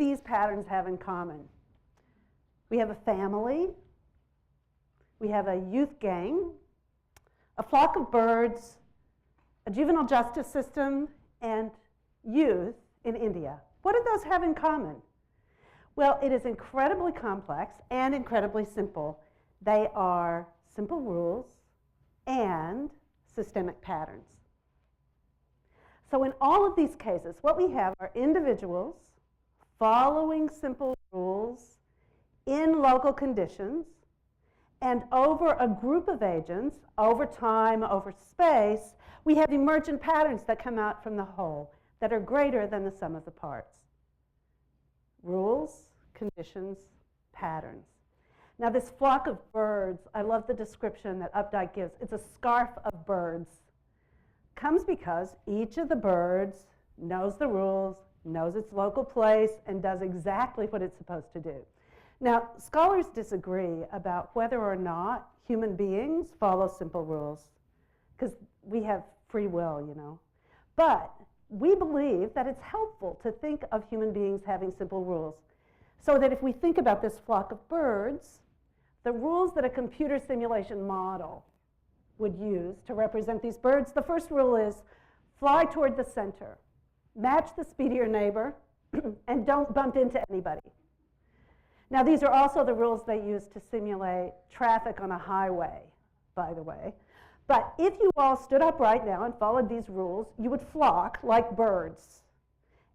these patterns have in common? We have a family, we have a youth gang, a flock of birds, a juvenile justice system, and youth in India. What do those have in common? Well, it is incredibly complex and incredibly simple. They are simple rules and systemic patterns. So in all of these cases, what we have are individuals following simple rules in local conditions, and over a group of agents, over time, over space, we have emergent patterns that come out from the whole that are greater than the sum of the parts. Rules, conditions, patterns. Now this flock of birds, I love the description that Updike gives. It's a scarf of birds. Comes because each of the birds knows the rules, knows its local place, and does exactly what it's supposed to do. Now, scholars disagree about whether or not human beings follow simple rules, because we have free will, you know. But we believe that it's helpful to think of human beings having simple rules, so that if we think about this flock of birds, the rules that a computer simulation model would use to represent these birds, the first rule is fly toward the center, match the speed of your neighbor, and don't bump into anybody. Now, these are also the rules they use to simulate traffic on a highway, by the way. But if you all stood up right now and followed these rules, you would flock like birds.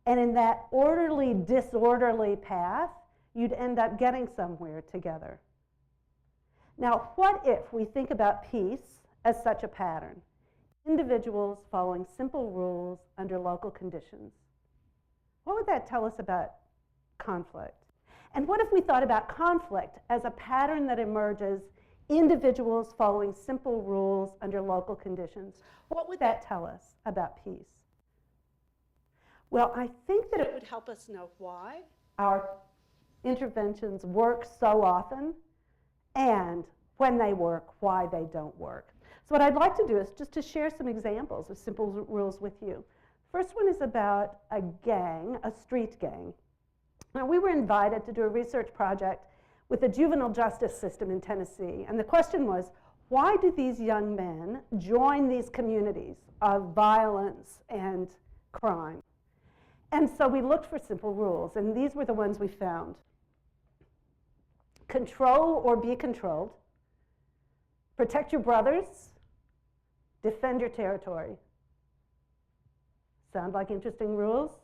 And in that orderly, disorderly path, you'd end up getting somewhere together. Now, what if we think about peace as such a pattern? Individuals following simple rules under local conditions. What would that tell us about conflict? And what if we thought about conflict as a pattern that emerges, individuals following simple rules under local conditions? What would that tell us about peace? Well, I think that it would help us know why our interventions work so often, and when they work, why they don't work. So what I'd like to do is just to share some examples of simple rules with you. First one is about a gang, a street gang. Now, we were invited to do a research project with the juvenile justice system in Tennessee, and the question was, why do these young men join these communities of violence and crime? And so we looked for simple rules, and these were the ones we found. Control or be controlled. Protect your brothers. Defend your territory. Sound like interesting rules?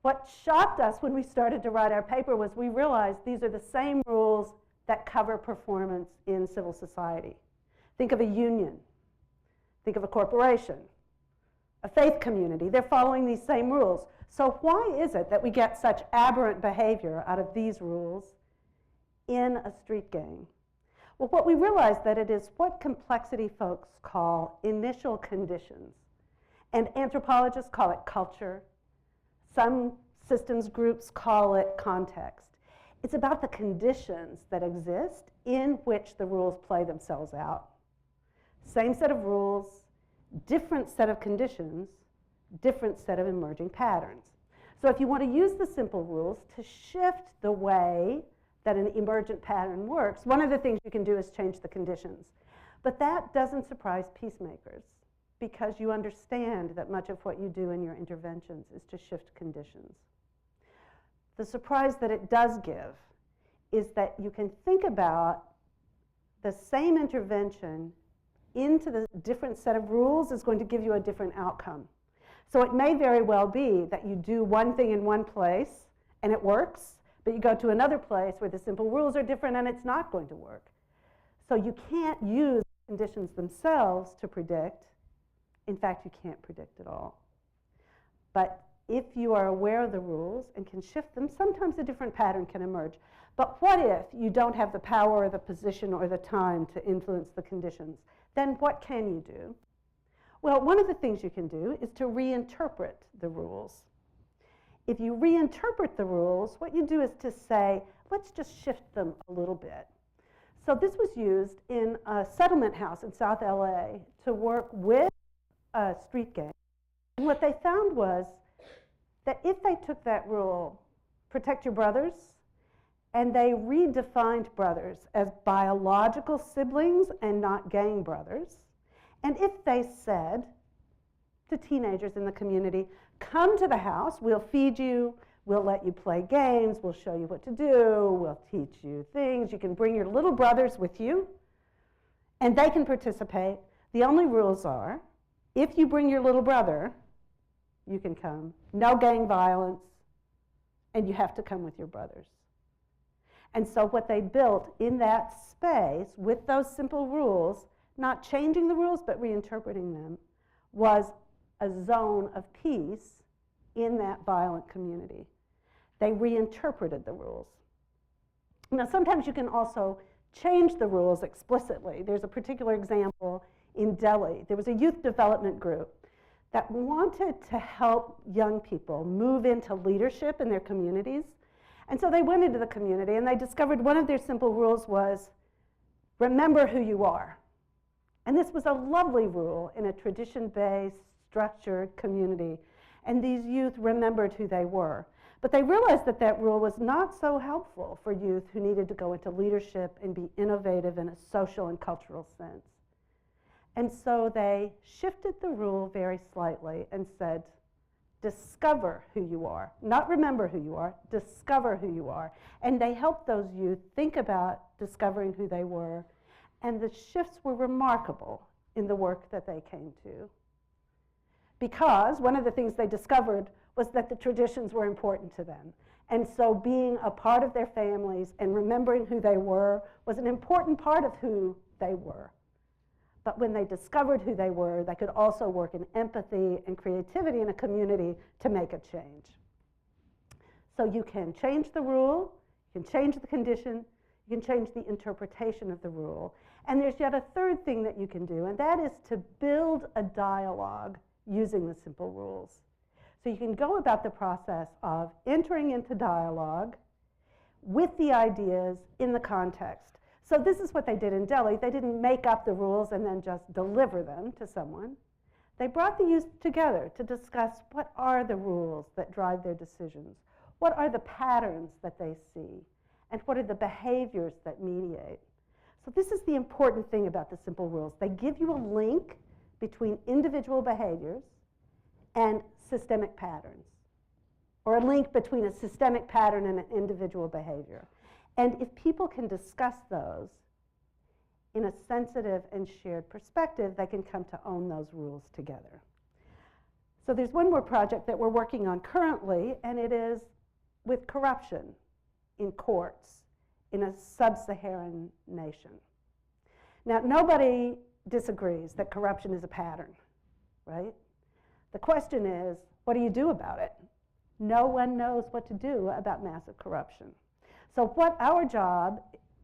What shocked us when we started to write our paper was we realized these are the same rules that cover performance in civil society. Think of a union. Think of a corporation. A faith community. They're following these same rules. So why is it that we get such aberrant behavior out of these rules in a street gang? Well, what we realized that it is what complexity folks call initial conditions. And anthropologists call it culture. Some systems groups call it context. It's about the conditions that exist in which the rules play themselves out. Same set of rules, different set of conditions, different set of emerging patterns. So if you want to use the simple rules to shift the way that an emergent pattern works, one of the things you can do is change the conditions. But that doesn't surprise peacemakers, because you understand that much of what you do in your interventions is to shift conditions. The surprise that it does give is that you can think about the same intervention into the different set of rules is going to give you a different outcome. So it may very well be that you do one thing in one place and it works, but you go to another place where the simple rules are different and it's not going to work. So you can't use conditions themselves to predict. In fact, you can't predict at all. But if you are aware of the rules and can shift them, sometimes a different pattern can emerge. But what if you don't have the power or the position or the time to influence the conditions? Then what can you do? Well, one of the things you can do is to reinterpret the rules. If you reinterpret the rules, what you do is to say, let's just shift them a little bit. So this was used in a settlement house in South LA to work with a street gang. And what they found was that if they took that rule protect your brothers, and they redefined brothers as biological siblings and not gang brothers. And if they said to teenagers in the community, come to the house, we'll feed you, we'll let you play games, we'll show you what to do, we'll teach you things, you can bring your little brothers with you, and they can participate. The only rules are, if you bring your little brother, you can come. No gang violence, and you have to come with your brothers. And so what they built in that space with those simple rules, not changing the rules but reinterpreting them, was a zone of peace in that violent community. They reinterpreted the rules. Now, sometimes you can also change the rules explicitly. There's a particular example in Delhi. There was a youth development group that wanted to help young people move into leadership in their communities. And so they went into the community and they discovered one of their simple rules was, remember who you are. And this was a lovely rule in a tradition-based, structured community. And these youth remembered who they were. But they realized that that rule was not so helpful for youth who needed to go into leadership and be innovative in a social and cultural sense. And so they shifted the rule very slightly and said, discover who you are. Not remember who you are, discover who you are. And they helped those youth think about discovering who they were. And the shifts were remarkable in the work that they came to. Because one of the things they discovered was that the traditions were important to them. And so being a part of their families and remembering who they were was an important part of who they were. But when they discovered who they were, they could also work in empathy and creativity in a community to make a change. So you can change the rule, you can change the condition, you can change the interpretation of the rule. And there's yet a third thing that you can do, and that is to build a dialogue using the simple rules. So you can go about the process of entering into dialogue with the ideas in the context. So this is what they did in Delhi. They didn't make up the rules and then just deliver them to someone. They brought the youth together to discuss what are the rules that drive their decisions, what are the patterns that they see, and what are the behaviors that mediate. So this is the important thing about the simple rules. They give you a link between individual behaviors and systemic patterns, or a link between a systemic pattern and an individual behavior. And if people can discuss those in a sensitive and shared perspective, they can come to own those rules together. So there's one more project that we're working on currently, and it is with corruption in courts in a sub-Saharan nation. Now, nobody disagrees that corruption is a pattern, right? The question is, what do you do about it? No one knows what to do about massive corruption. So what our job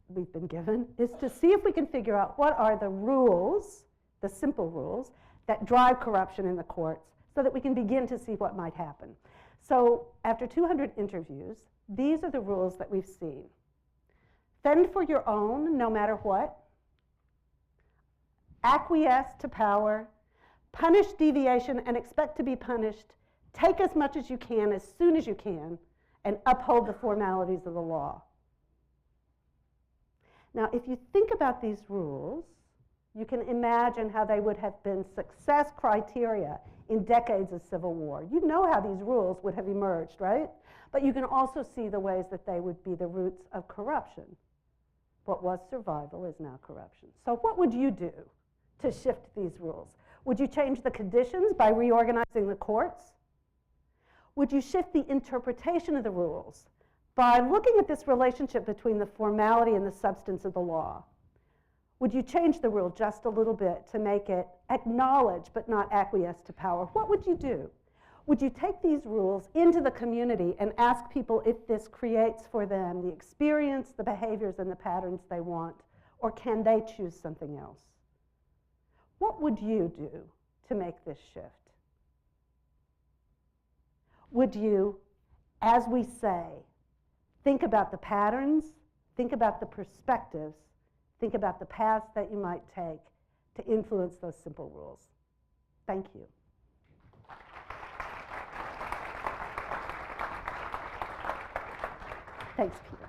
we've been given is to see if we can figure out what are the rules, the simple rules, that drive corruption in the courts so that we can begin to see what might happen. So after 200 interviews, these are the rules that we've seen. Fend for your own, no matter what. Acquiesce to power. Punish deviation and expect to be punished. Take as much as you can, as soon as you can, and uphold the formalities of the law. Now, if you think about these rules, you can imagine how they would have been success criteria in decades of civil war. You know how these rules would have emerged, right? But you can also see the ways that they would be the roots of corruption. What was survival is now corruption. So what would you do to shift these rules? Would you change the conditions by reorganizing the courts? Would you shift the interpretation of the rules by looking at this relationship between the formality and the substance of the law? Would you change the rule just a little bit to make it acknowledge but not acquiesce to power? What would you do? Would you take these rules into the community and ask people if this creates for them the experience, the behaviors, and the patterns they want, or can they choose something else? What would you do to make this shift? Would you, as we say, think about the patterns, think about the perspectives, think about the paths that you might take to influence those simple rules? Thank you. Thanks, Peter.